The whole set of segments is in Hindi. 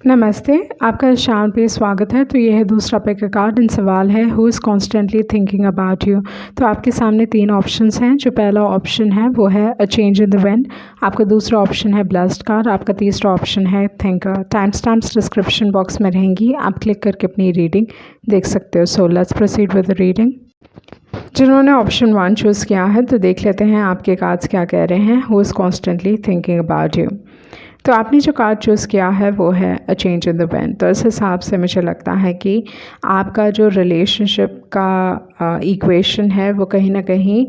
नमस्ते, आपका शाम पे स्वागत है। तो ये है दूसरा पैक का कार्ड एंड सवाल है who is constantly thinking about you. तो आपके सामने 3 ऑप्शंस हैं। जो पहला ऑप्शन है वो है a change in the wind, आपका दूसरा ऑप्शन है ब्लेस्ड कार्ड, आपका तीसरा ऑप्शन है thinker. Time stamps description box में रहेंगी, आप क्लिक करके अपनी रीडिंग देख सकते हो। So let's proceed with the reading. जिन्होंने ऑप्शन 1 चूज़ किया है तो देख लेते हैं आपके कार्ड्स क्या कह रहे हैं। Who is constantly thinking about you. तो आपने जो कार्ड चूज़ किया है वो है a change in the wind. तो इस हिसाब से मुझे लगता है कि आपका जो रिलेशनशिप का इक्वेशन है वो कहीं ना कहीं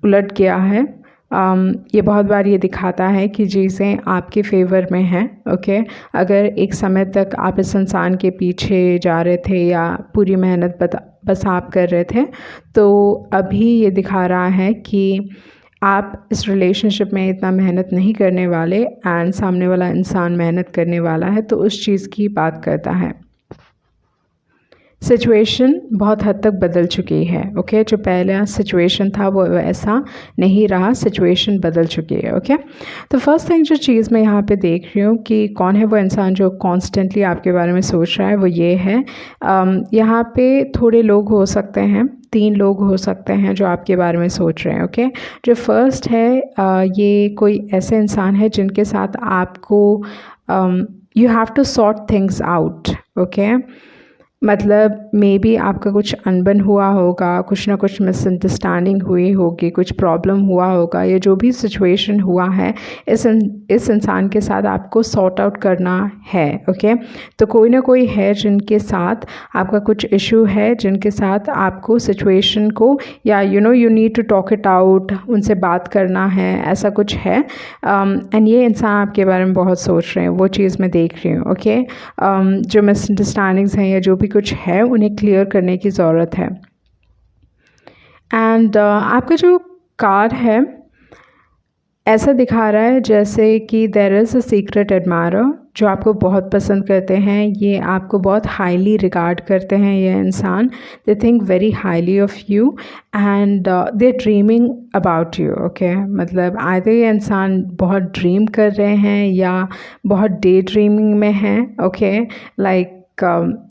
उलट गया है। ये बहुत बार ये दिखाता है कि चीज़ें आपके फेवर में हैं। ओके, अगर एक समय तक आप इस इंसान के पीछे जा रहे थे या पूरी मेहनत बस आप कर रहे थे, तो अभी ये दिखा रहा है कि आप इस रिलेशनशिप में इतना मेहनत नहीं करने वाले एंड सामने वाला इंसान मेहनत करने वाला है, तो उस चीज़ की बात करता है। सिचुएशन बहुत हद तक बदल चुकी है। ओके, जो पहला सिचुएशन था वो ऐसा नहीं रहा, सिचुएशन बदल चुकी है। ओके, तो फर्स्ट थिंग जो चीज़ मैं यहाँ पे देख रही हूँ कि कौन है वो इंसान जो कॉन्स्टेंटली आपके बारे में सोच रहा है, वो ये है। यहाँ पे थोड़े लोग हो सकते हैं, 3 लोग हो सकते हैं जो आपके बारे में सोच रहे हैं। ओके, जो फर्स्ट है ये कोई ऐसे इंसान है जिनके साथ आपको you have to sort things out. Okay, मतलब मे बी आपका कुछ अनबन हुआ होगा, कुछ ना कुछ मिसअंडरस्टैंडिंग हुई होगी, कुछ प्रॉब्लम हुआ होगा, या जो भी सिचुएशन हुआ है इस इंसान के साथ आपको सॉर्ट आउट करना है। ओके, तो कोई ना कोई है जिनके साथ आपका कुछ इशू है, जिनके साथ आपको सिचुएशन को या you need to talk it out, उनसे बात करना है, ऐसा कुछ है। एंड ये इंसान आपके बारे में बहुत सोच रहे हैं, वो चीज़ मैं देख रही हूँ। ओके, जो मिसअंडरस्टैंडिंग्स हैं या जो भी कुछ है उन्हें क्लियर करने की ज़रूरत है। एंड आपका जो कार्ड है ऐसा दिखा रहा है जैसे कि there is a secret admirer जो आपको बहुत पसंद करते हैं, ये आपको बहुत हाईली रिगार्ड करते हैं। ये इंसान they think very highly of you and they dreaming about you. Okay, मतलब आधे ये इंसान बहुत ड्रीम कर रहे हैं या बहुत डे ड्रीमिंग में हैं। ओके, लाइक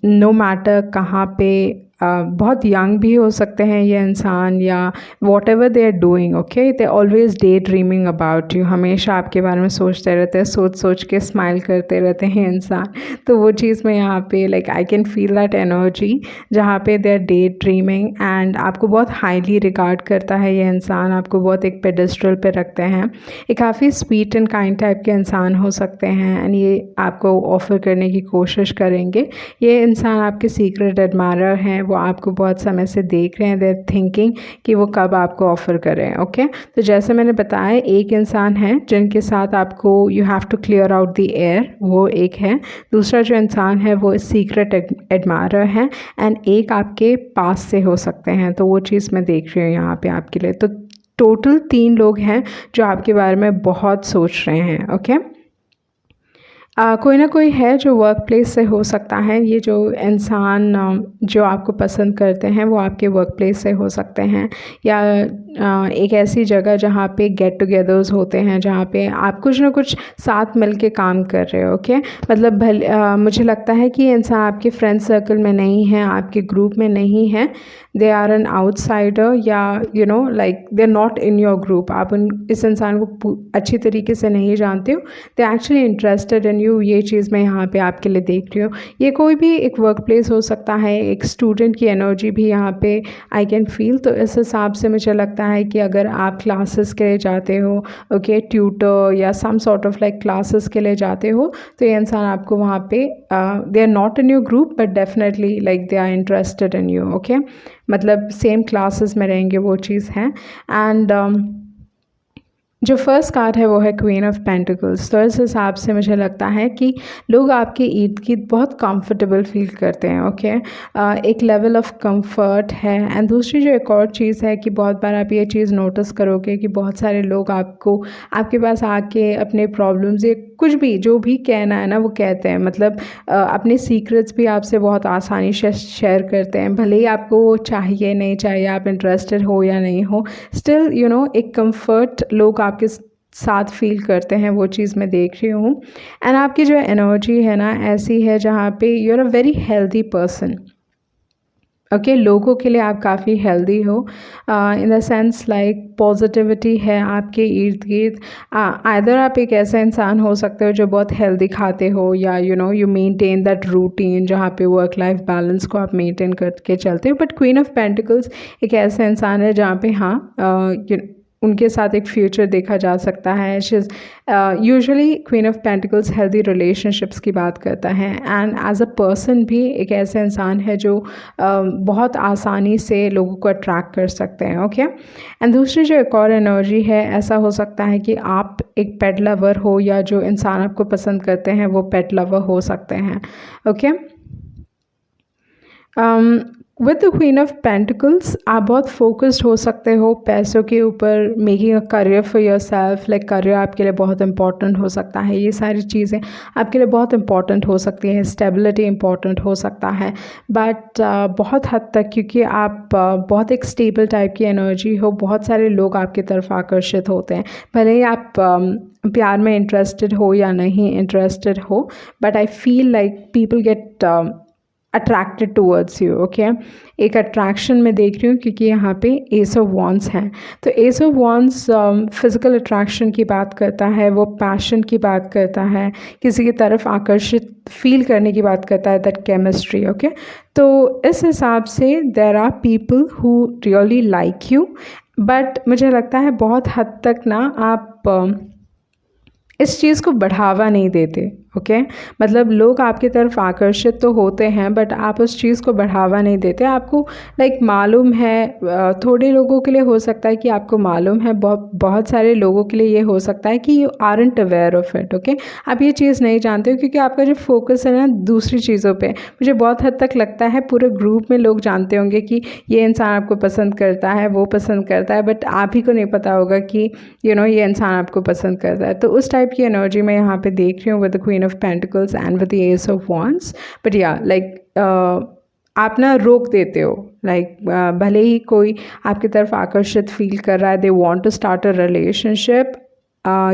नो मैटर कहाँ पे, बहुत यंग भी हो सकते हैं ये इंसान या whatever they are doing. Okay, they always daydreaming about you, हमेशा आपके बारे में सोचते रहते हैं, सोच सोच के स्माइल करते रहते हैं इंसान। तो वो चीज़ में यहाँ पे like I can feel that energy जहाँ पे they are daydreaming and आपको बहुत हाईली रिगार्ड करता है ये इंसान, आपको बहुत एक पेडेस्ट्रल पे रखते हैं। ये काफ़ी स्वीट एंड काइंड टाइप के इंसान हो सकते हैं एंड ये आपको ऑफ़र करने की कोशिश करेंगे। ये इंसान आपके सीक्रेट एडमायरर हैं, वो आपको बहुत समय से देख रहे हैं, दे आर थिंकिंग कि वो कब आपको ऑफ़र करें। ओके, तो जैसे मैंने बताया एक इंसान है जिनके साथ आपको you have to clear out the air, वो एक है। दूसरा जो इंसान है वो सीक्रेट एडमायरर है एंड एक आपके पास से हो सकते हैं। तो वो चीज़ मैं देख रही हूँ यहाँ पे आपके लिए। तो टोटल 3 लोग हैं जो आपके बारे में बहुत सोच रहे हैं। ओके, कोई ना कोई है जो वर्क प्लेस से हो सकता है। ये जो इंसान जो आपको पसंद करते हैं वो आपके वर्क प्लेस से हो सकते हैं या एक ऐसी जगह जहाँ पे गेट टुगेदर्स होते हैं, जहाँ पे आप कुछ ना कुछ साथ मिल के काम कर रहे हो। ओके, मतलब मुझे लगता है कि ये इंसान आपके फ्रेंड सर्कल में नहीं है, आपके ग्रुप में नहीं है, दे आर एन आउटसाइडर या like they are not in your group. आप इस इंसान को अच्छी तरीके से नहीं जानते हो, they actually interested in you. ये चीज़ मैं यहाँ पे आपके लिए देख रही हूँ। ये कोई भी एक वर्क प्लेस हो सकता है, एक स्टूडेंट की एनर्जी भी यहाँ पे आई कैन फील। तो इस हिसाब से मुझे लगता है कि अगर आप क्लासेस के लिए जाते हो, ओके, ट्यूटर या some sort of like classes के लिए जाते हो, तो ये इंसान आपको वहाँ पे they are not in your group but definitely like they are interested in you. Okay, मतलब सेम क्लासेस में रहेंगे, वो चीज़ है। एंड जो फर्स्ट कार्ड है वो है क्वीन ऑफ पेंटिकल्स। तो इस हिसाब से मुझे लगता है कि लोग आपके इर्द गिर्द बहुत कंफर्टेबल फील करते हैं। ओके, एक लेवल ऑफ कंफर्ट है। एंड दूसरी जो एक और चीज़ है कि बहुत बार आप ये चीज़ नोटिस करोगे कि बहुत सारे लोग आपके पास आके अपने प्रॉब्लम्स या कुछ भी जो भी कहना है ना वो कहते हैं, मतलब अपने सीक्रेट्स भी आपसे बहुत आसानी से शेयर करते हैं, भले ही आपको वो चाहिए नहीं चाहिए, आप इंटरेस्टेड हो या नहीं हो, स्टिल एक कंफर्ट लोग आपके साथ फील करते हैं, वो चीज़ मैं देख रही हूँ। एंड आपकी जो एनर्जी है ना ऐसी है जहाँ पे you are a very healthy person. Okay, लोगों के लिए आप काफ़ी हेल्दी हो, in the sense like positivity है आपके इर्द गिर्द। आइदर आप एक ऐसा इंसान हो सकते हो जो बहुत हेल्दी खाते हो, या यू मेंटेन दैट रूटीन जहाँ पे वर्क लाइफ बैलेंस को आप मेंटेन करके चलते हो। बट क्वीन ऑफ पेंटिकल्स एक ऐसा इंसान है जहाँ पे हाँ उनके साथ एक फ्यूचर देखा जा सकता है। She is usually queen of pentacles healthy relationships की बात करता है, एंड एज अ पर्सन भी एक ऐसा इंसान है जो बहुत आसानी से लोगों को अट्रैक्ट कर सकते हैं। ओके, एंड दूसरी जो एक और एनर्जी है, ऐसा हो सकता है कि आप एक पेट लवर हो, या जो इंसान आपको पसंद करते हैं वो पेट लवर हो सकते हैं। Okay, with the queen of pentacles आप बहुत फोकस्ड हो सकते हो पैसों के ऊपर, making a career for your self, like career आपके लिए बहुत इंपॉर्टेंट हो सकता है। ये सारी चीज़ें आपके लिए बहुत इंपॉर्टेंट हो सकती हैं, स्टेबिलिटी इंपॉर्टेंट हो सकता है। बट बहुत हद तक, क्योंकि आप बहुत एक स्टेबल टाइप की एनर्जी हो, बहुत सारे लोग आपकी तरफ आकर्षित होते हैं, भले ही आप प्यार में इंटरेस्टेड हो या नहीं इंटरेस्टेड हो, but I feel like people get attracted towards you. Okay, एक अट्रैक्शन मैं देख रही हूँ क्योंकि यहाँ पे एस ऑफ वॉन्ड्स हैं। तो S of wands physical attraction की बात करता है, वो पैशन की बात करता है, किसी की तरफ आकर्षित फील करने की बात करता है, दैट केमिस्ट्री। ओके, तो इस हिसाब से there are people who really like you, but मुझे लगता है बहुत हद तक ना आप इस चीज़ को बढ़ावा नहीं देते। ओके, मतलब लोग आपकी तरफ आकर्षित तो होते हैं, बट आप उस चीज़ को बढ़ावा नहीं देते। आपको लाइक मालूम है, थोड़े लोगों के लिए हो सकता है कि आपको मालूम है, बहुत सारे लोगों के लिए ये हो सकता है कि you aren't aware of it. Okay, आप ये चीज़ नहीं जानते हो क्योंकि आपका जो फोकस है ना दूसरी चीज़ों पे। मुझे बहुत हद तक लगता है पूरे ग्रुप में लोग जानते होंगे कि ये इंसान आपको पसंद करता है, वो पसंद करता है, बट आप ही को नहीं पता होगा कि ये इंसान आपको पसंद करता है। तो उस टाइप की एनर्जी मैं यहाँ पे देख रही हूँ with the queen of pentacles and with the S of wands. But या लाइक आप ना रोक देते हो, लाइक भले ही कोई आपकी तरफ आकर्षित फील कर रहा है, they want to start a relationship,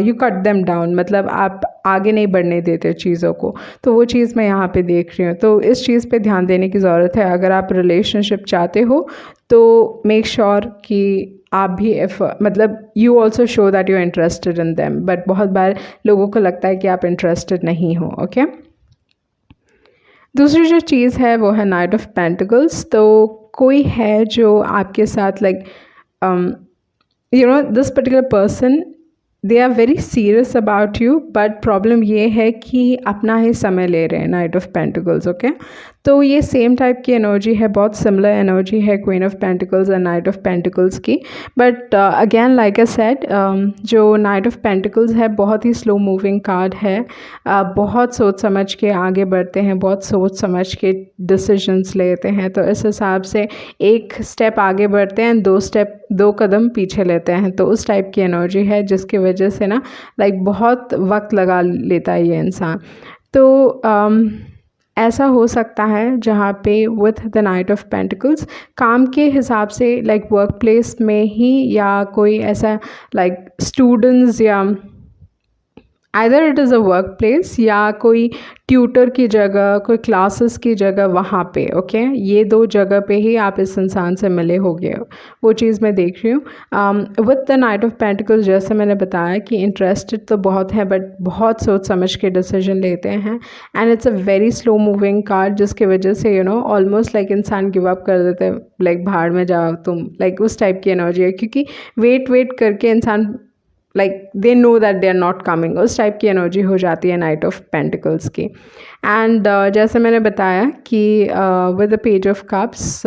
you cut them down, मतलब आप आगे नहीं बढ़ने देते चीज़ों को। तो वो चीज़ मैं यहाँ पे देख रही हूँ, तो इस चीज़ पे ध्यान देने की ज़रूरत है। अगर आप रिलेशनशिप चाहते हो तो मेक श्योर कि आप भी मतलब you also show that you interested in them. But बहुत बार लोगों को लगता है कि आप इंटरेस्टेड नहीं हो। ओके, दूसरी जो चीज़ है वो है नाइट ऑफ पेंटिकल्स। तो कोई है जो आपके साथ like this particular person, they are very serious about you, but problem ये है कि अपना ही समय ले रहे हैं। Night of pentacles. ओके, तो ये सेम टाइप की एनर्जी है, बहुत सिमिलर एनर्जी है queen of pentacles and knight of pentacles की। But again like I said, जो नाइट ऑफ पेंटिकल्स है बहुत ही स्लो मूविंग कार्ड है, बहुत सोच समझ के आगे बढ़ते हैं, बहुत सोच समझ के डिसीजंस लेते हैं। तो इस हिसाब से एक स्टेप आगे बढ़ते हैं, दो कदम पीछे लेते हैं। तो उस टाइप की एनर्जी है जिसकी वजह से ना लाइक बहुत वक्त लगा लेता है ये इंसान। तो ऐसा हो सकता है जहाँ पे with the night of pentacles काम के हिसाब से लाइक वर्क प्लेस में ही, या कोई ऐसा लाइक स्टूडेंट्स, या either it is a work place या कोई ट्यूटर की जगह, कोई क्लासेस की जगह, वहाँ पे। ओके, ये दो जगह पे ही आप इस इंसान से मिले होगे, वो चीज़ मैं देख रही हूँ। With the night of pentacles जैसे मैंने बताया कि इंटरेस्टेड तो बहुत है, बट बहुत सोच समझ के डिसीजन लेते हैं, and it's a very slow moving card, जिसकी वजह से ऑलमोस्ट लाइक इंसान गिव अप कर देते हैं, लाइक भाड़ में जाओ तुम, लाइक उस टाइप की एनर्जी है। क्योंकि वेट करके इंसान like they know that they are not coming, उस टाइप की एनर्जी हो जाती है नाइट ऑफ पेंटिकल्स की। एंड जैसे मैंने बताया कि with the page of cups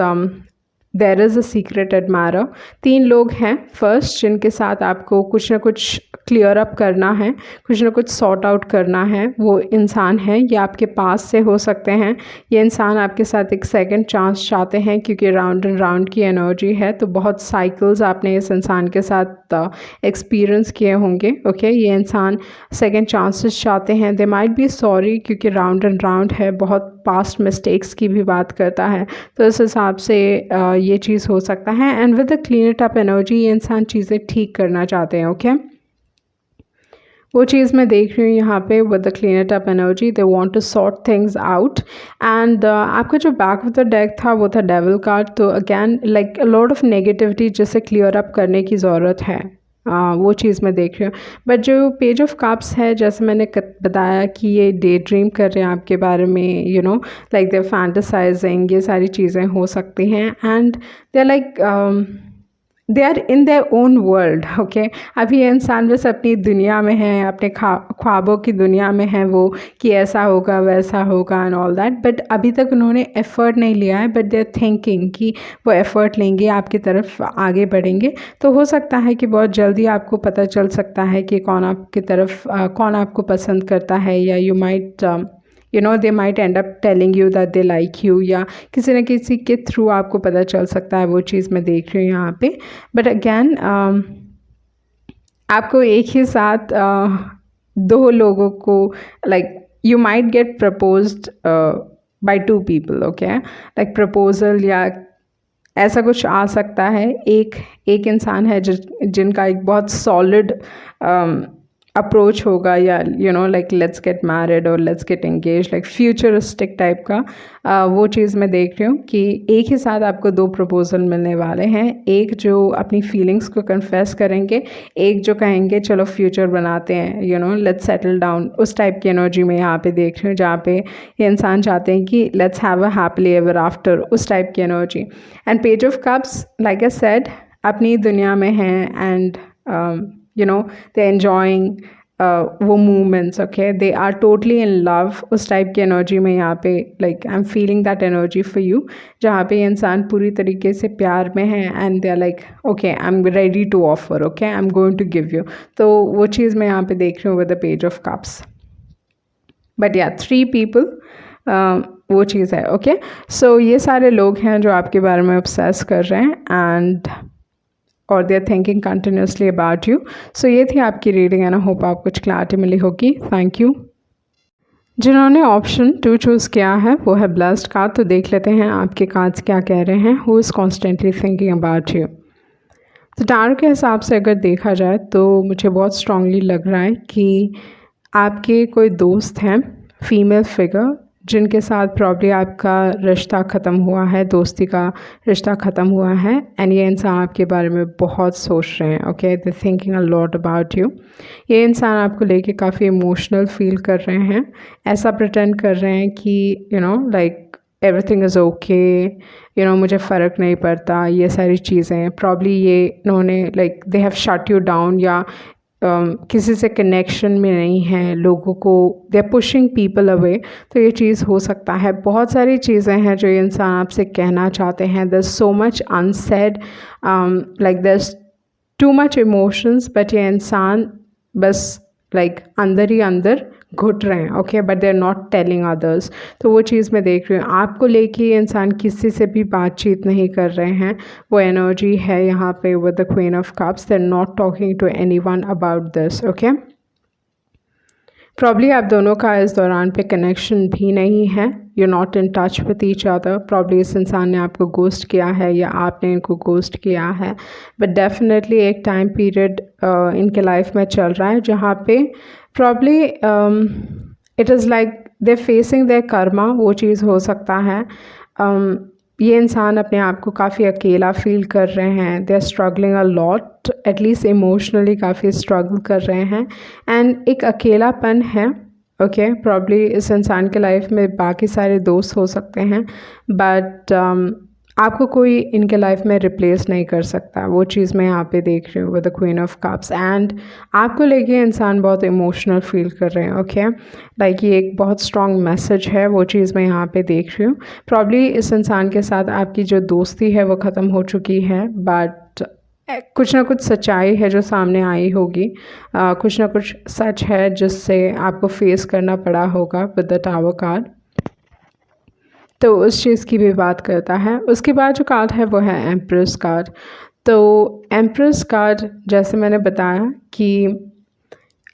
there is a secret admirer. 3 लोग हैं फर्स्ट जिनके साथ आपको कुछ ना कुछ क्लियर अप करना है, कुछ ना कुछ सॉर्ट आउट करना है। वो इंसान है, ये आपके पास से हो सकते हैं। ये इंसान आपके साथ एक सेकंड चांस चाहते हैं क्योंकि राउंड एंड राउंड की एनर्जी है, तो बहुत साइकिल्स आपने इस इंसान के साथ एक्सपीरियंस किए होंगे। ओके, ये इंसान सेकंड चांसेस चाहते हैं। दे माइट बी सॉरी क्योंकि राउंड एंड राउंड है, बहुत पास्ट मिस्टेक्स की भी बात करता है, तो इस हिसाब से ये चीज़ हो सकता है। And with the clean it up energy ये इंसान चीज़ें ठीक करना चाहते हैं। ओके, वो चीज़ मैं देख रही हूँ यहाँ पे with the clean up energy. They want to sort things out and आपका जो बैक ऑफ द डेक था वो था डेविल कार्ड। तो again like a lot of negativity जिसे क्लियर अप करने की ज़रूरत है, वो चीज़ मैं देख रही हूँ। बट जो पेज ऑफ कप्स है, जैसे मैंने बताया कि ये डे ड्रीम कर रहे हैं आपके बारे में, you know like they fantasising, ये सारी चीज़ें हो सकती हैं and they like they are in their own world. Okay, अभी ये इंसान बस अपनी दुनिया में है, अपने ख्वाबों की दुनिया में है वो, कि ऐसा होगा वैसा होगा एंड ऑल दैट। बट अभी तक उन्होंने एफ़र्ट नहीं लिया है, बट दे आर थिंकिंग कि वो एफ़र्ट लेंगे, आपकी तरफ आगे बढ़ेंगे। तो हो सकता है कि बहुत जल्दी आपको पता चल सकता है कि कौन आपकी तरफ कौन आपको पसंद करता है, या you might you know they might and up telling you that they like you, या किसी न किसी के थ्रू आपको पता चल सकता है। वो चीज़ मैं देख रही हूँ यहाँ पे। बट अगेन आपको एक ही साथ दो लोगों को like you might get proposed by two people. Okay, like proposal या ऐसा कुछ आ सकता है। एक इंसान है जिनका एक बहुत सॉलिड अप्रोच होगा, या you know like let's get married और let's get engage, like futuristic type का वो चीज़ मैं देख रही हूँ कि एक ही साथ आपको दो प्रपोजल मिलने वाले हैं। एक जो अपनी फीलिंग्स को कन्फेस करेंगे, एक जो कहेंगे चलो फ्यूचर बनाते हैं, you know let's settle down. उस टाइप की एनर्जी में यहाँ पे देख रही हूँ, जहाँ पे ये इंसान चाहते हैं कि let's have a happily ever after, उस टाइप की energy. And page of cups like I said अपनी दुनिया में हैं and you know they're enjoying वो movements. Okay, they are totally in love, उस टाइप की एनर्जी में यहाँ पे like I am feeling that energy for you, जहाँ पे ये इंसान पूरी तरीके से प्यार में है and they are like okay I am ready to offer, okay I am going to give you. तो वो चीज़ मैं यहाँ पे देख रही हूँ with the page of cups. But या 3 पीपल वो चीज़ है। ओके, सो ये सारे लोग हैं जो आपके बारे में ऑब्सेस कर रहे हैं एंड और they are thinking continuously about you. So ये थी आपकी रीडिंग एंड आई होप आपको कुछ क्लैरिटी मिली होगी। Thank you. जिन्होंने ऑप्शन 2 चूज़ किया है वो है ब्लेस्ड कार्ड। तो देख लेते हैं आपके कार्ड्स क्या कह रहे हैं। Who is constantly thinking about you. तो टैरो के हिसाब से अगर देखा जाए तो मुझे बहुत स्ट्रांगली लग रहा है कि आपके कोई दोस्त हैं, फीमेल फिगर, जिनके साथ प्रॉब्ली आपका रिश्ता ख़त्म हुआ है, दोस्ती का रिश्ता ख़त्म हुआ है एंड ये इंसान आपके बारे में बहुत सोच रहे हैं। Okay, they thinking a lot about you. ये इंसान आपको लेके काफ़ी इमोशनल फील कर रहे हैं, ऐसा प्रिटेंड कर रहे हैं कि you know like everything is okay, you know मुझे फ़र्क नहीं पड़ता, ये सारी चीज़ें। प्रॉब्ली ये इन्होंने like they have shut you down, या किसी से कनेक्शन में नहीं है, लोगों को they are pushing people away. तो ये चीज़ हो सकता है। बहुत सारी चीज़ें हैं जो ये इंसान आपसे कहना चाहते हैं। There so much unsaid, like there too much emotions, but ये इंसान बस लाइक अंदर ही अंदर घुट रहे हैं। Okay, but they are not telling others. तो वो चीज़ मैं देख रही हूँ। आपको लेके ये इंसान किसी से भी बातचीत नहीं कर रहे हैं। वो एनर्जी है यहाँ पे with the queen of cups. They are not talking to anyone about this. Okay, probably आप दोनों का इस दौरान पे कनेक्शन भी नहीं है। You not in touch with each other. Probably इस इंसान ने आपको गोस्ट किया है या आपने इनको गोस्ट किया है। बट डेफिनेटली एक टाइम पीरियड इनके लाइफ में चल रहा है जहाँ पे probably it is like they facing their karma. वो चीज़ हो सकता है। ये इंसान अपने आप को काफ़ी अकेला फील कर रहे हैं। They are struggling a lot, at least emotionally काफ़ी स्ट्रगल कर रहे हैं एंड एक अकेलापन है। ओके, प्रॉब्ली इस इंसान के लाइफ में बाकी सारे दोस्त हो सकते हैं, बट आपको कोई इनके लाइफ में रिप्लेस नहीं कर सकता। वो चीज़ मैं यहाँ पे देख रही हूँ with the queen of cups and आपको लेके इंसान बहुत इमोशनल फील कर रहे हैं। ओके, लाइक ये एक बहुत स्ट्रॉन्ग मैसेज है। वो चीज़ मैं यहाँ पे देख रही हूँ। प्रॉब्ली इस इंसान के साथ आपकी जो दोस्ती है वो ख़त्म हो चुकी है, बट कुछ ना कुछ सच्चाई है जो सामने आई होगी। कुछ ना कुछ सच है जिससे आपको फेस करना पड़ा होगा विद द टावर कार्ड। तो उस चीज़ की भी बात करता है। उसके बाद जो कार्ड है वो है एम्प्रेस कार्ड। तो एम्प्रेस कार्ड जैसे मैंने बताया कि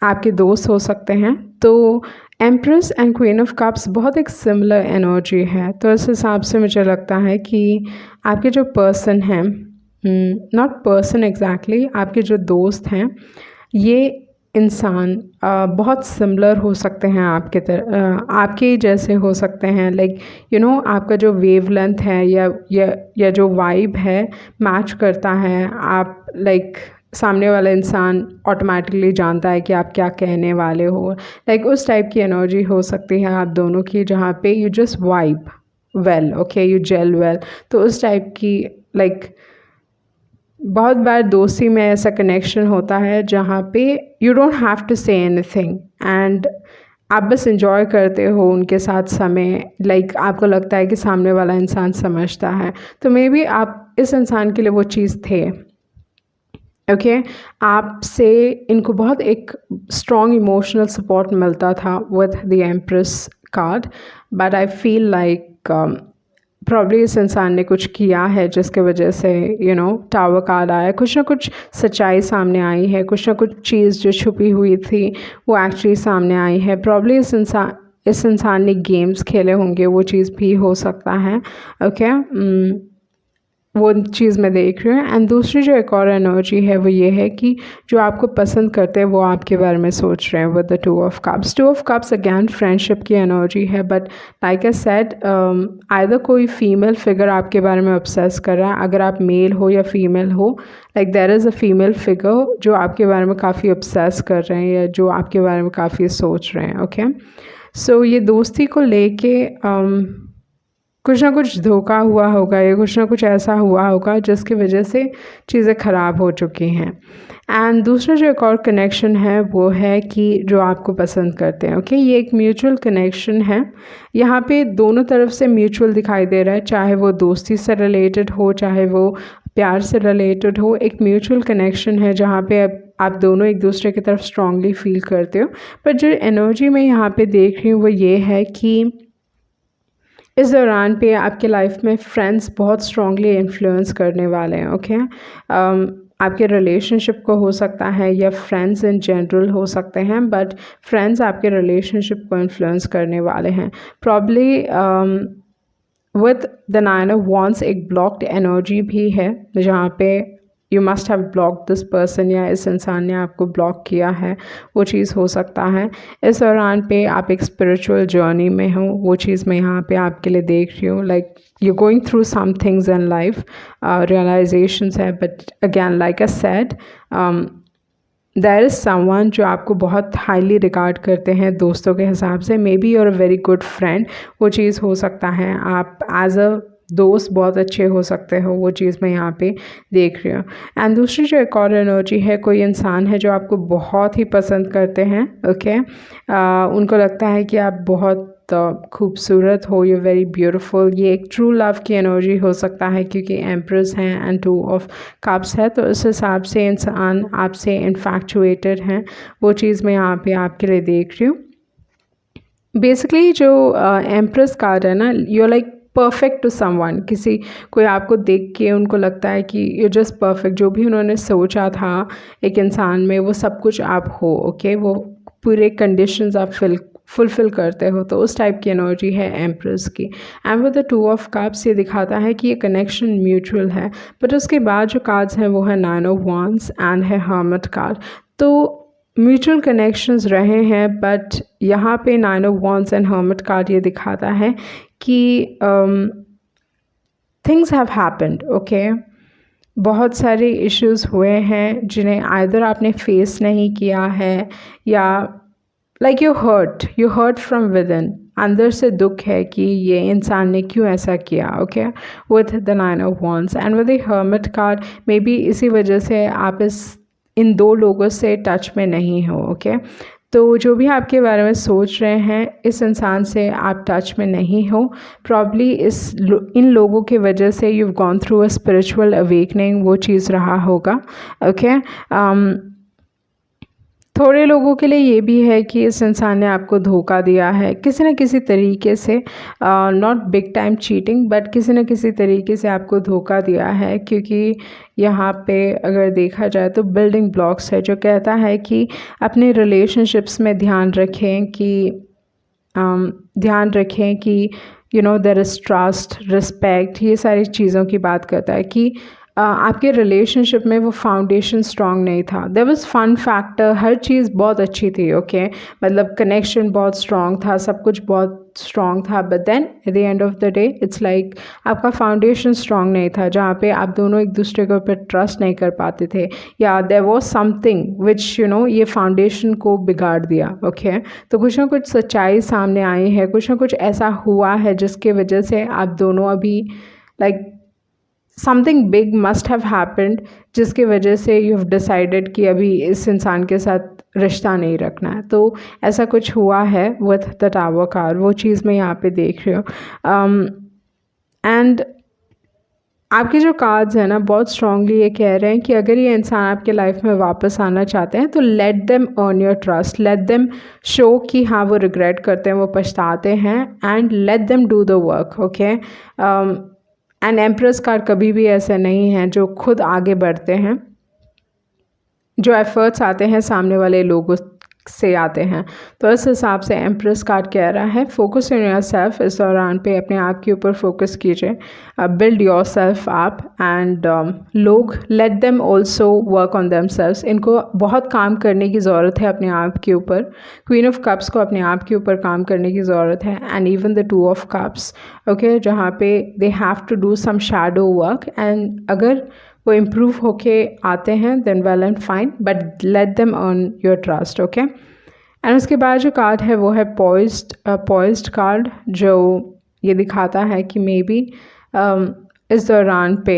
आपके दोस्त हो सकते हैं। तो empress and queen of cups बहुत एक सिमिलर एनर्जी है। तो इस हिसाब से मुझे लगता है कि आपके जो पर्सन हैं, नॉट पर्सन एग्जैक्टली, आपके जो दोस्त हैं, ये इंसान बहुत सिमिलर हो सकते हैं आपके ही जैसे हो सकते हैं, लाइक आपका जो वेवलेंथ है या जो वाइब है मैच करता है। आप लाइक सामने वाला इंसान ऑटोमेटिकली जानता है कि आप क्या कहने वाले हो, लाइक उस टाइप की एनर्जी हो सकती है आप दोनों की, जहाँ पे you just vibe well, okay, you gel well. तो उस टाइप की लाइक बहुत बार दोस्ती में ऐसा कनेक्शन होता है जहाँ पे you don't have to say anything and आप बस इंजॉय करते हो उनके साथ समय, लाइक आपको लगता है कि सामने वाला इंसान समझता है। तो मे बी आप इस इंसान के लिए वो चीज़ थे, ओके। आपसे इनको बहुत एक स्ट्रॉन्ग इमोशनल सपोर्ट मिलता था with the empress card, but I feel like probably इस इंसान ने कुछ किया है जिसके वजह से टावर कार्ड आया। कुछ ना कुछ सच्चाई सामने आई है, कुछ ना कुछ चीज़ जो छुपी हुई थी वो एक्चुअली सामने आई है। प्रॉब्ली इस इंसान ने गेम्स खेले होंगे, वो चीज़ भी हो सकता है, ओके। वो चीज़ मैं देख रही हूँ। एंड दूसरी जो एक और एनर्जी है वो ये है कि जो आपको पसंद करते हैं वो आपके बारे में सोच रहे हैं with the 2 of cups. 2 of cups again friendship की एनर्जी है, but like I said either कोई फीमेल फिगर आपके बारे में ऑब्सेस कर रहा है, अगर आप मेल हो या फीमेल हो, like there is a female figure जो आपके बारे में काफ़ी ऑब्सेस कर रहे हैं या जो आपके बारे में काफ़ी सोच रहे हैं, ओके। सो ये दोस्ती को लेके कुछ ना कुछ धोखा हुआ होगा या कुछ ना कुछ ऐसा हुआ होगा जिसकी वजह से चीज़ें ख़राब हो चुकी हैं। एंड दूसरा जो एक और कनेक्शन है वो है कि जो आपको पसंद करते हैं, ओके। ये एक म्यूचुअल कनेक्शन है, यहाँ पे दोनों तरफ से म्यूचुअल दिखाई दे रहा है, चाहे वो दोस्ती से रिलेटेड हो चाहे वो प्यार से रिलेटेड हो। एक म्यूचुअल कनेक्शन है जहाँ पे आप दोनों एक दूसरे की तरफ स्ट्रांगली फील करते हो। बट जो एनर्जी मैं यहाँ पे देख रही हूँ वो ये है कि इस दौरान पे आपके लाइफ में फ्रेंड्स बहुत स्ट्रांगली इन्फ्लुएंस करने वाले हैं, ओके। आपके रिलेशनशिप को हो सकता है या फ्रेंड्स इन जनरल हो सकते हैं, बट फ्रेंड्स आपके रिलेशनशिप को इन्फ्लुएंस करने वाले हैं। Probably with the 9 of wands एक ब्लॉक्ड एनर्जी भी है जहाँ पे you must have block this person या इस इंसान ने आपको ब्लॉक किया है, वो चीज़ हो सकता है। इस दौरान पे आप एक स्पिरिचुअल जर्नी में हो, वो चीज़ मैं यहाँ पे आपके लिए देख रही हूँ। Like you going through some things in life, realisations है, but again like I said there is someone जो आपको बहुत हाईली रिगार्ड करते हैं दोस्तों के हिसाब से, may be you're a very good friend, वो चीज़ हो सकता है। आप एज अ दोस्त बहुत अच्छे हो सकते हो, वो चीज़ मैं यहाँ पे देख रही हूँ। एंड दूसरी जो एक और एनर्जी है, कोई इंसान है जो आपको बहुत ही पसंद करते हैं, ओके। उनको लगता है कि आप बहुत खूबसूरत हो, यू वेरी ब्यूटीफुल। ये एक ट्रू लव की एनर्जी हो सकता है क्योंकि एम्प्रेस हैं एंड 2 ऑफ कप्स है, तो इस हिसाब से इंसान आपसे इन्फैक्चुएटेड हैं, वो चीज़ मैं यहाँ पे आपके लिए देख रही हूँ। बेसिकली जो एम्प्रेस कार्ड है ना, you like perfect to someone. कोई आपको देख के उनको लगता है कि यू जस्ट परफेक्ट, जो भी उन्होंने सोचा था एक इंसान में वो सब कुछ आप हो, ओके। वो पूरे कंडीशंस आप फुलफ़िल करते हो, तो उस टाइप की एनर्जी है एम्प्रेस की। And with the 2 of cups ये दिखाता है कि ये कनेक्शन म्यूचुअल है। बट उसके बाद जो कार्ड्स हैं वो है 9 ऑफ वॉन्ड्स एंड है हर्मिट कार्ड। तो म्यूचुअल कनेक्शंस रहे हैं, बट यहाँ पे 9 of wands and hermit card ये दिखाता है कि थिंग्स हैव हैपेंड, ओके। बहुत सारे इश्यूज़ हुए हैं जिन्हें आइदर आपने फेस नहीं किया है या like you hurt from within, अंदर से दुख है कि ये इंसान ने क्यों ऐसा किया, okay. With the 9 of wands and with the hermit card, may be इसी वजह से आप इन 2 लोगों से टच में नहीं हो, ओके। तो जो भी आपके बारे में सोच रहे हैं, इस इंसान से आप टच में नहीं हो। प्रॉब्ली इन लोगों की वजह से you gone through a spiritual awakening, वो चीज़ रहा होगा, ओके। थोड़े लोगों के लिए ये भी है कि इस इंसान ने आपको धोखा दिया है किसी न किसी तरीके से, not big time cheating, but किसी न किसी तरीके से आपको धोखा दिया है। क्योंकि यहाँ पे अगर देखा जाए तो बिल्डिंग ब्लॉक्स है जो कहता है कि अपने रिलेशनशिप्स में ध्यान रखें कि देयर इज़ ट्रस्ट, रिस्पेक्ट, ये सारी चीज़ों की बात करता है कि आपके रिलेशनशिप में वो फाउंडेशन स्ट्रॉन्ग नहीं था। देयर वाज फन फैक्टर, हर चीज़ बहुत अच्छी थी, ओके मतलब कनेक्शन बहुत स्ट्रॉन्ग था, सब कुछ बहुत स्ट्रॉन्ग था, but then at the end of the day it's like आपका फाउंडेशन स्ट्रॉन्ग नहीं था, जहाँ पे आप दोनों एक दूसरे के ऊपर ट्रस्ट नहीं कर पाते थे, या देयर वाज समथिंग विच ये फाउंडेशन को बिगाड़ दिया, ओके तो कुछ ना कुछ सच्चाई सामने आई है, कुछ ना कुछ ऐसा हुआ है जिसके वजह से आप दोनों अभी like something big must have happened, जिसकी वजह से यू हैव डिसाइडेड कि अभी इस इंसान के साथ रिश्ता नहीं रखना है। तो ऐसा कुछ हुआ है विथ द टावर कार्ड, वो चीज़ मैं यहाँ पे देख रही हूँ। एंड आपके जो कार्ड्स हैं ना बहुत स्ट्रांगली ये कह रहे हैं कि अगर ये इंसान आपके लाइफ में वापस आना चाहते हैं तो late them earn your trust, let them show कि हाँ वो रिग्रेट करते हैं, वो पछताते हैं, and let them do the work, okay. And empress card कभी भी ऐसे नहीं हैं जो खुद आगे बढ़ते हैं, जो एफर्ट्स आते हैं सामने वाले लोगों से आते हैं। तो इस हिसाब से एम्प्रेस कार्ड कह रहा है फोकस ऑन योर सेल्फ, इस दौरान पे अपने आप के ऊपर फोकस कीजिए, build yourself up, and लोग let them also work on themselves, इनको बहुत काम करने की ज़रूरत है अपने आप के ऊपर। क्वीन ऑफ कप्स को अपने आप के ऊपर काम करने की ज़रूरत है, and even the two of cups, okay जहाँ पे they have to do some shadow work, and अगर वो इम्प्रूव होके आते हैं then well and fine, but let them earn your trust, okay. And उसके बाद जो कार्ड है वो है पॉइज्ड कार्ड, जो ये दिखाता है कि मे बी इस दौरान पे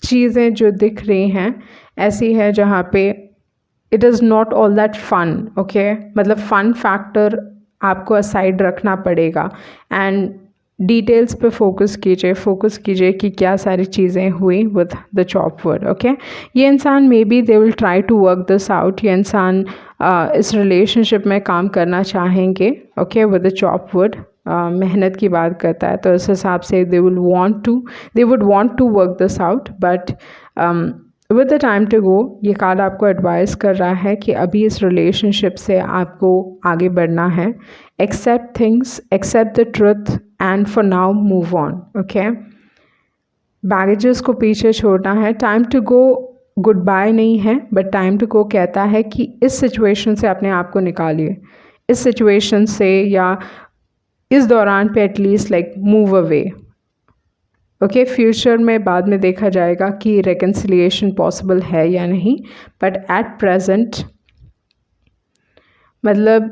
चीज़ें जो दिख रही हैं ऐसी है जहाँ पे it is not all that fun, okay मतलब फ़न फैक्टर आपको असाइड रखना पड़ेगा, एंड डिटेल्स पे फोकस कीजिए कि क्या सारी चीज़ें हुई विद द चॉपवुड, ओके। ये इंसान maybe they will try to work this out, ये इंसान इस रिलेशनशिप में काम करना चाहेंगे, ओके विद द चॉपवुड, मेहनत की बात करता है, तो इस हिसाब से they would want to work this out, but with the time to go ये कार्ड आपको एडवाइस कर रहा है कि अभी इस रिलेशनशिप से आपको आगे बढ़ना है, accept things, accept the truth, and for now move on, okay. Baggages को पीछे छोड़ना है, time to go goodbye नहीं है, बट टाइम टू गो कहता है कि इस सिचुएशन से अपने आप को निकालिए, इस सिचुएशन से या इस दौरान पे at least like move away, okay future में बाद में देखा जाएगा कि रिकन्सिलिएशन पॉसिबल है या नहीं, बट एट प्रेजेंट मतलब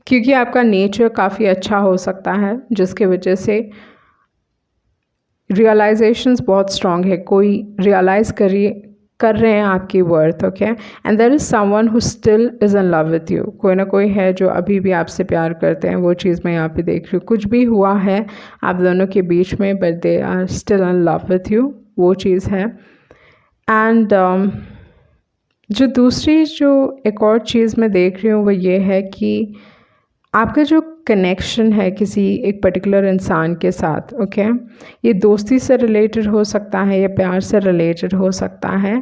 क्योंकि आपका नेचर काफ़ी अच्छा हो सकता है जिसके वजह से रियलाइजेशंस बहुत स्ट्रॉन्ग है, कोई रियलाइज़ कर रहे हैं आपकी worth, okay. And there is someone who still is in love with you, कोई ना कोई है जो अभी भी आपसे प्यार करते हैं, वो चीज़ मैं यहाँ पे देख रही हूँ। कुछ भी हुआ है आप दोनों के बीच में but they are still in love with you, वो चीज़ है। एंड जो दूसरी जो एक और चीज़ मैं देख रही हूँ वो ये है कि आपका जो कनेक्शन है किसी एक पर्टिकुलर इंसान के साथ, ओके ये दोस्ती से रिलेटेड हो सकता है या प्यार से रिलेटेड हो सकता है,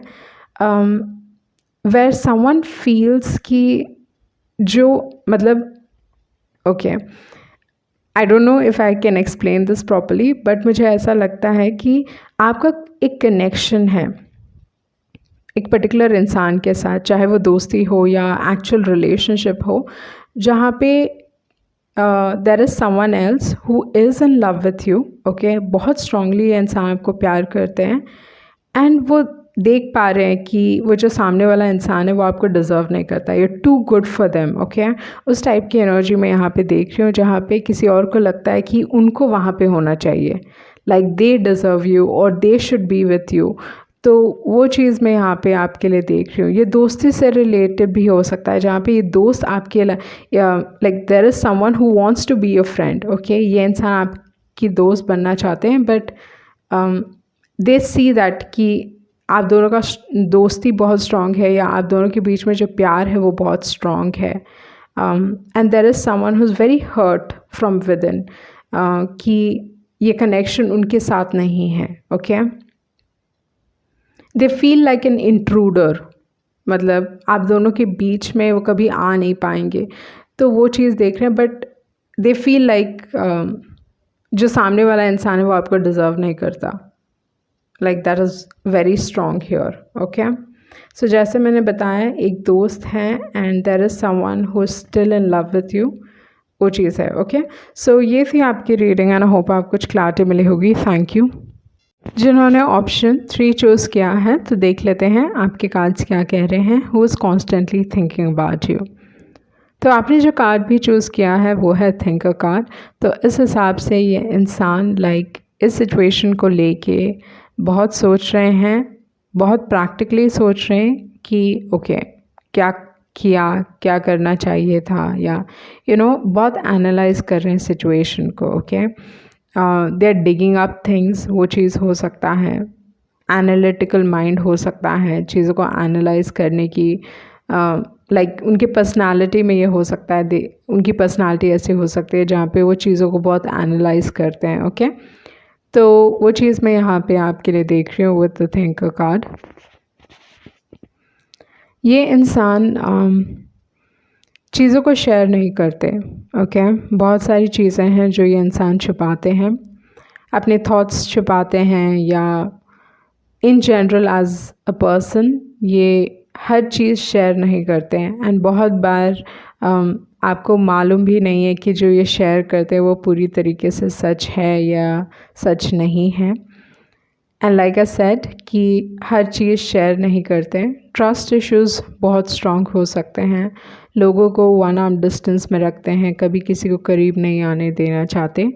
वेयर समवन फील्स कि जो मतलब okay I don't know if I can explain this properly, but मुझे ऐसा लगता है कि आपका एक कनेक्शन है एक पर्टिकुलर इंसान के साथ, चाहे वो दोस्ती हो या एक्चुअल रिलेशनशिप हो, जहाँ पे there is someone else who is in love with you, okay बहुत स्ट्रांगली ये इंसान आपको प्यार करते हैं, एंड वो देख पा रहे हैं कि वो जो सामने वाला इंसान है वो आपको डिज़र्व नहीं करता, you too good for them, okay उस टाइप की एनर्जी मैं यहाँ पे देख रही हूँ जहाँ पे किसी और को लगता है कि उनको वहाँ पे होना चाहिए, लाइक दे डिज़र्व यू और they should be with you, तो वो चीज़ मैं यहाँ पे आपके लिए देख रही हूँ। ये दोस्ती से रिलेटेड भी हो सकता है जहाँ पे ये दोस्त आपके like there is someone who wants to be your friend, okay ये इंसान आपकी दोस्त बनना चाहते हैं, बट दे सी दैट कि आप दोनों का दोस्ती बहुत स्ट्रॉन्ग है या आप दोनों के बीच में जो प्यार है वो बहुत स्ट्रॉन्ग है, and there is someone who is very hurt from within कि ये कनेक्शन उनके साथ नहीं है, okay they feel like an intruder, मतलब आप दोनों के बीच में वो कभी आ नहीं पाएंगे, तो वो चीज़ देख रहे हैं, बट दे फील लाइक जो सामने वाला इंसान है वो आपको डिज़र्व नहीं करता, like that is very strong here, okay. So जैसे मैंने बताया, एक दोस्त है and there is someone who is still in love with you, वो चीज़ है, ओके। सो ये थी आपकी रीडिंग एंड आई होप आपको कुछ क्लैरिटी मिली होगी। Thank you. जिन्होंने ऑप्शन 3 चूज़ किया है, तो देख लेते हैं आपके कार्ड्स क्या कह रहे हैं। Who is constantly thinking about you. तो आपने जो कार्ड भी चूज़ किया है वो है थिंकर कार्ड। तो इस हिसाब से ये इंसान लाइक इस सिचुएशन को लेके बहुत सोच रहे हैं, बहुत प्रैक्टिकली सोच रहे हैं कि ओके क्या किया, क्या करना चाहिए था, या बहुत एनालाइज कर रहे हैं सिचुएशन को, okay. They are digging up things, वो चीज़ हो सकता है। एनालिटिकल माइंड हो सकता है, चीज़ों को एनालाइज करने की लाइक उनकी पर्सनालिटी में ये हो सकता है, उनकी पर्सनालिटी ऐसी हो सकती है जहाँ पे वो चीज़ों को बहुत एनालाइज करते हैं, ओके। तो वो चीज़ मैं यहाँ पे आपके लिए देख रही हूँ विद द थिंकर कार्ड। ये इंसान चीज़ों को शेयर नहीं करते, ओके। बहुत सारी चीज़ें हैं जो ये इंसान छुपाते हैं, अपने थॉट्स छुपाते हैं, या in general as a person ये हर चीज़ शेयर नहीं करते हैं। एंड बहुत बार आपको मालूम भी नहीं है कि जो ये शेयर करते हैं वो पूरी तरीके से सच है या सच नहीं है। एंड लाइक आई सेड कि हर चीज़ शेयर नहीं करते। ट्रस्ट इश्यूज़ बहुत स्ट्रॉन्ग हो सकते हैं, लोगों को वन आर्म डिस्टेंस में रखते हैं, कभी किसी को करीब नहीं आने देना चाहते,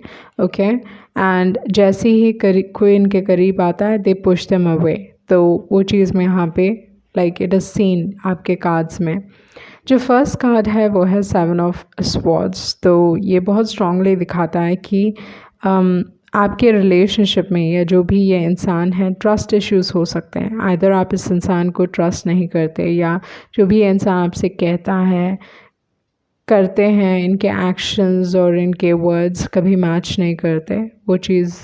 ओके। एंड जैसे ही कोई इनके करीब आता है दे पुश देम अवे। तो वो चीज़ में यहाँ पे लाइक इट इज़ सीन आपके कार्ड्स में। जो फर्स्ट कार्ड है वो है 7 ऑफ स्वॉर्ड्स। तो ये बहुत स्ट्रांगली दिखाता है कि आपके रिलेशनशिप में या जो भी ये इंसान है, ट्रस्ट इश्यूज़ हो सकते हैं। आइदर आप इस इंसान को ट्रस्ट नहीं करते, या जो भी ये इंसान आपसे कहता है, करते हैं, इनके एक्शंस और इनके वर्ड्स कभी मैच नहीं करते, वो चीज़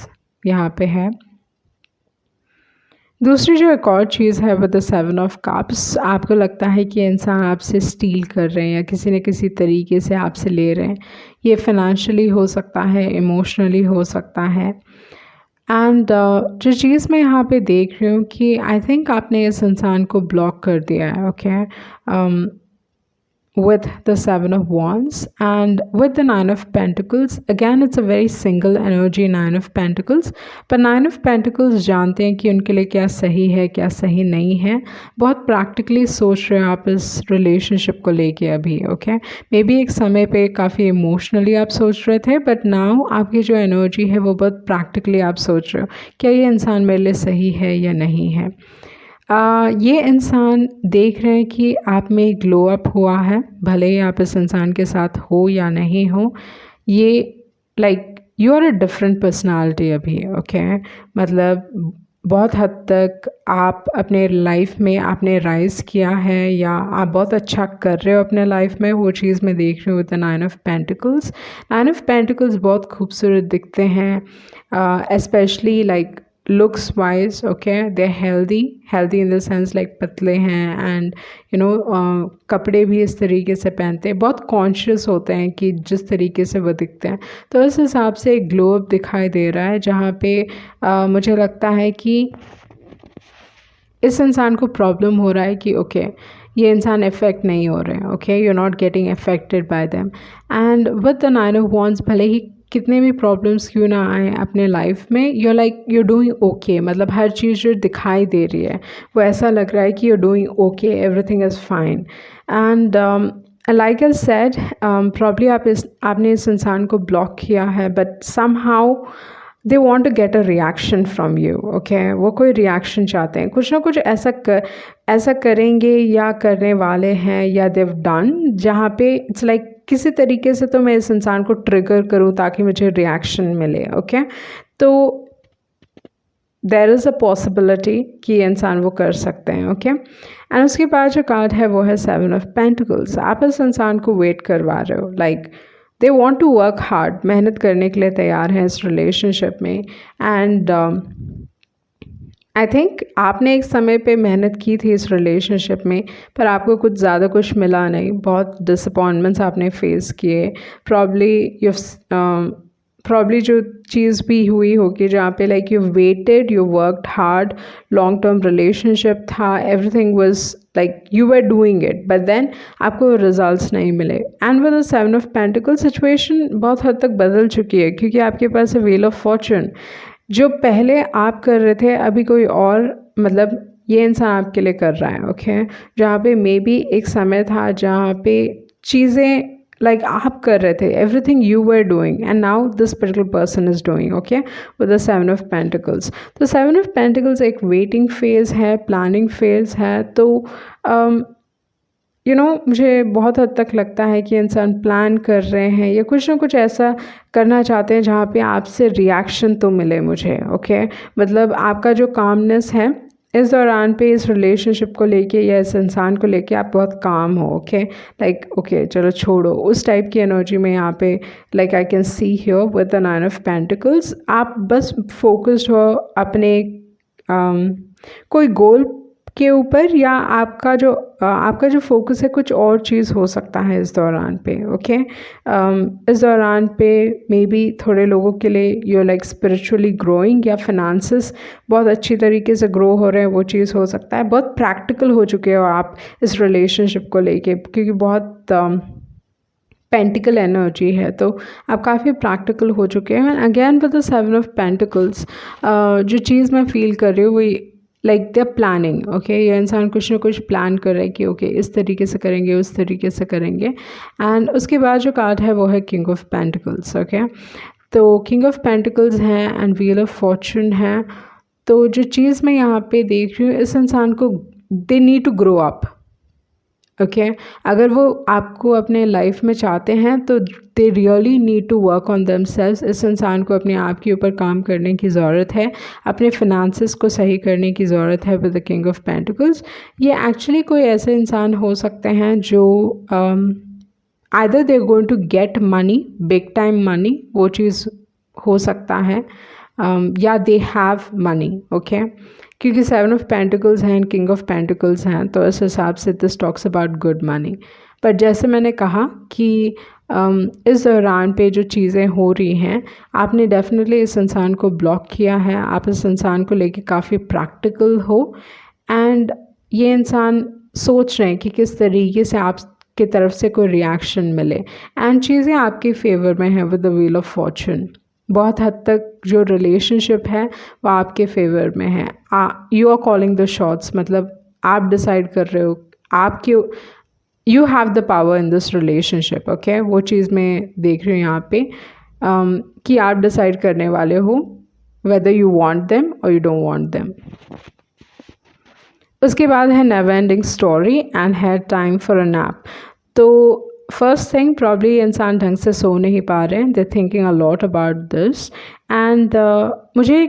यहाँ पे है। दूसरी जो एक और चीज़ है विद द 7 ऑफ कप्स, आपको लगता है कि इंसान आपसे स्टील कर रहे हैं या किसी न किसी तरीके से आपसे ले रहे हैं। ये फाइनेंशियली हो सकता है, इमोशनली हो सकता है। एंड जो चीज़ मैं यहाँ पे देख रही हूँ कि आई थिंक आपने इस इंसान को ब्लॉक कर दिया है, okay. with the 7 of Wands and with the 9 of Pentacles. Again, it's a very single energy, 9 of Pentacles. पर 9 of Pentacles जानते हैं कि उनके लिए क्या सही है, क्या सही नहीं है। बहुत प्रैक्टिकली सोच रहे हो आप इस रिलेशनशिप को लेके अभी, ओके। मे बी एक समय पे काफ़ी इमोशनली आप सोच रहे थे, बट नाउ आपकी जो एनर्जी है वो बहुत प्रैक्टिकली आप सोच रहे हो, क्या ये इंसान मेरे लिए सही है या नहीं है। ये इंसान देख रहे हैं कि आप में ग्लो अप हुआ है, भले ही आप इस इंसान के साथ हो या नहीं हो। ये like you are a different personality अभी, ओके। मतलब बहुत हद तक आप अपने लाइफ में आपने राइज़ किया है, या आप बहुत अच्छा कर रहे हो अपने लाइफ में, वो चीज़ मैं देख रही हूँ with the 9 of pentacles. 9 of pentacles बहुत खूबसूरत दिखते हैं, specially like looks wise, okay, they're healthy in the sense like पतले हैं, and कपड़े भी इस तरीके से पहनते हैं, बहुत कॉन्शियस होते हैं कि जिस तरीके से वो दिखते हैं। तो इस हिसाब से एक ग्लो अप दिखाई दे रहा है, जहाँ पे मुझे लगता है कि इस इंसान को प्रॉब्लम हो रहा है कि ओके ये इंसान इफ़ेक्ट नहीं हो रहे हैं, okay, you are not getting affected by them. And with the 9 of wands, भले ही कितने भी प्रॉब्लम्स क्यों ना आए अपने लाइफ में, you like you doing okay. मतलब हर चीज़ जो दिखाई दे रही है वो ऐसा लग रहा है कि you doing okay, everything is fine. And like I said, probably आपने इस इंसान को ब्लॉक किया है, but somehow they want to get a reaction from you, okay. वो कोई रिएक्शन चाहते हैं, कुछ ना कुछ ऐसा करेंगे या करने वाले हैं, या देव डन, जहाँ पे इट्स लाइक किसी तरीके से तो मैं इस इंसान को ट्रिगर करूँ ताकि मुझे रिएक्शन मिले, ओके। तो देयर इज़ अ पॉसिबिलिटी कि ये इंसान वो कर सकते हैं, ओके। एंड उसके बाद जो कार्ड है वो है 7 ऑफ पेंटिकल्स। आप इस इंसान को वेट करवा रहे हो, like they want to work hard, मेहनत करने के लिए तैयार हैं इस रिलेशनशिप में। एंड आई थिंक आपने एक समय पे मेहनत की थी इस रिलेशनशिप में, पर आपको कुछ ज़्यादा कुछ मिला नहीं, बहुत डिसअपॉइंटमेंट्स आपने फेस किए, प्रॉब्ली यू प्रॉब्ली जो चीज़ भी हुई होगी जहाँ पे like you waited, you worked hard, long term relationship था, everything was like you were doing it, but then आपको रिजल्ट्स नहीं मिले। And with the 7 of pentacle situation बहुत हद तक बदल चुकी है, क्योंकि आपके पास है व्हील ऑफ फॉर्चून। जो पहले आप कर रहे थे अभी कोई और मतलब ये इंसान आपके लिए कर रहा है, ओके। जहाँ पे मे बी एक समय था जहाँ पे चीज़ें लाइक आप कर रहे थे, everything you were doing, and now this particular person is doing, okay, with the 7 of pentacles. तो 7 ऑफ पेंटिकल्स एक वेटिंग फेज़ है, प्लानिंग फेज़ है। तो मुझे बहुत हद तक लगता है कि इंसान प्लान कर रहे हैं या कुछ ना कुछ ऐसा करना चाहते हैं जहाँ पे आपसे रिएक्शन तो मिले मुझे, ओके। मतलब आपका जो कामनेस है इस दौरान पे इस रिलेशनशिप को लेके या इस इंसान को लेके आप बहुत काम हो, ओके, लाइक ओके चलो छोड़ो, उस टाइप की एनर्जी में यहाँ पे like I can see here with the 9 of pentacles. आप बस फोकस्ड हो अपने कोई गोल के ऊपर, या आपका जो फोकस है कुछ और चीज़ हो सकता है इस दौरान पे, ओके। इस दौरान पे मे बी थोड़े लोगों के लिए यू लाइक स्पिरिचुअली ग्रोइंग, या फिनेंसेस बहुत अच्छी तरीके से ग्रो हो रहे हैं, वो चीज़ हो सकता है। बहुत प्रैक्टिकल हो चुके हो आप इस रिलेशनशिप को लेके, क्योंकि बहुत पेंटिकल एनर्जी है, तो आप काफ़ी प्रैक्टिकल हो चुके हैं। Again with the 7 of pentacles जो चीज़ मैं फील कर रही हूँ वही लाइक द प्लानिंग, ओके। ये इंसान कुछ ना कुछ प्लान कर रहा है कि ओके इस तरीके से करेंगे, उस तरीके से करेंगे। एंड उसके बाद जो कार्ड है वो है किंग ऑफ पेंटिकल्स, ओके। तो किंग ऑफ पेंटिकल्स हैं एंड व्हील ऑफ फॉर्चून है। तो जो चीज़ मैं यहाँ पे देख रही हूँ, इस इंसान को they need to grow up, okay. अगर वो आपको अपने लाइफ में चाहते हैं तो they really need to work on themselves. इस इंसान को अपने आप के ऊपर काम करने की ज़रूरत है, अपने फिनेंसेस को सही करने की ज़रूरत है with the king of pentacles. ये एक्चुअली कोई ऐसे इंसान हो सकते हैं जो either they are going to get money, big time money, वो चीज़ हो सकता है, या दे हैव मनी, ओके। क्योंकि 7 ऑफ पेंटिकल्स हैं, किंग ऑफ पेंटिकल्स हैं, तो इस हिसाब से this talks about good money. पर जैसे मैंने कहा कि इस दौरान पे जो चीज़ें हो रही हैं, आपने डेफिनेटली इस इंसान को ब्लॉक किया है, आप इस इंसान को लेके काफ़ी प्रैक्टिकल हो, एंड ये इंसान सोच रहे हैं कि किस तरीके से आपकी तरफ से कोई रिएक्शन मिले, एंड चीज़ें आपके फेवर में हैं with the wheel of Fortune. बहुत हद तक जो रिलेशनशिप है वो आपके फेवर में है। You are calling the shots, मतलब आप डिसाइड कर रहे हो, आपके you have the power in this relationship, okay. वो चीज़ मैं देख रही हूँ यहाँ पे कि आप डिसाइड करने वाले हो वेदर यू वांट देम और यू डोंट वांट देम। उसके बाद है नेवर एंडिंग स्टोरी एंड है टाइम फॉर अ नैप। तो फर्स्ट थिंग प्रॉब्ली इंसान ढंग से सो नहीं पा रहे हैं, दे thinking a lot about this, and मुझे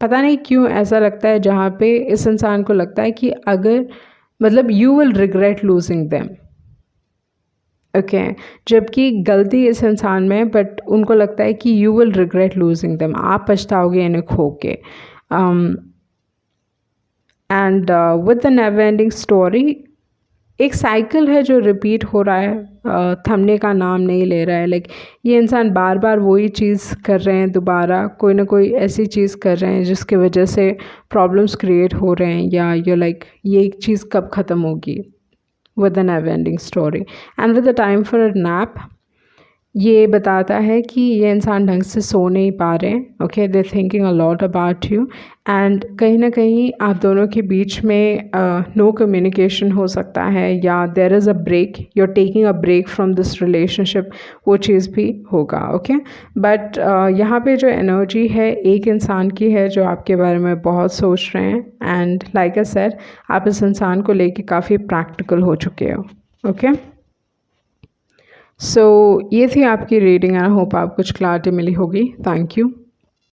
पता नहीं क्यों ऐसा लगता है जहाँ पे इस इंसान को लगता है कि अगर मतलब you will regret losing them, okay. जबकि गलती इस इंसान में, बट उनको लगता है कि you will regret losing them, आप पछताओगे इन्हें खो के। And with the never ending story एक साइकिल है जो रिपीट हो रहा है, थमने का नाम नहीं ले रहा है। लाइक ये इंसान बार बार वही चीज़ कर रहे हैं, दोबारा कोई ना कोई ऐसी चीज़ कर रहे हैं जिसकी वजह से प्रॉब्लम्स क्रिएट हो रहे हैं, या यू लाइक ये एक चीज़ कब ख़त्म होगी with a never ending story. And with the time for a nap, ये बताता है कि ये इंसान ढंग से सो नहीं पा रहे हैं, okay. They thinking a lot about you, and कहीं ना कहीं आप दोनों के बीच में नो कम्युनिकेशन हो सकता है, या there is a break, you are taking a break from this relationship, वो चीज़ भी होगा, ओके। बट यहाँ पे जो एनर्जी है एक इंसान की है जो आपके बारे में बहुत सोच रहे हैं, एंड लाइक आई सेड आप इस इंसान को लेके काफ़ी प्रैक्टिकल हो चुके हो, ओके। सो ये थी आपकी रीडिंग, आई होप आप कुछ क्लैरिटी मिली होगी। Thank you.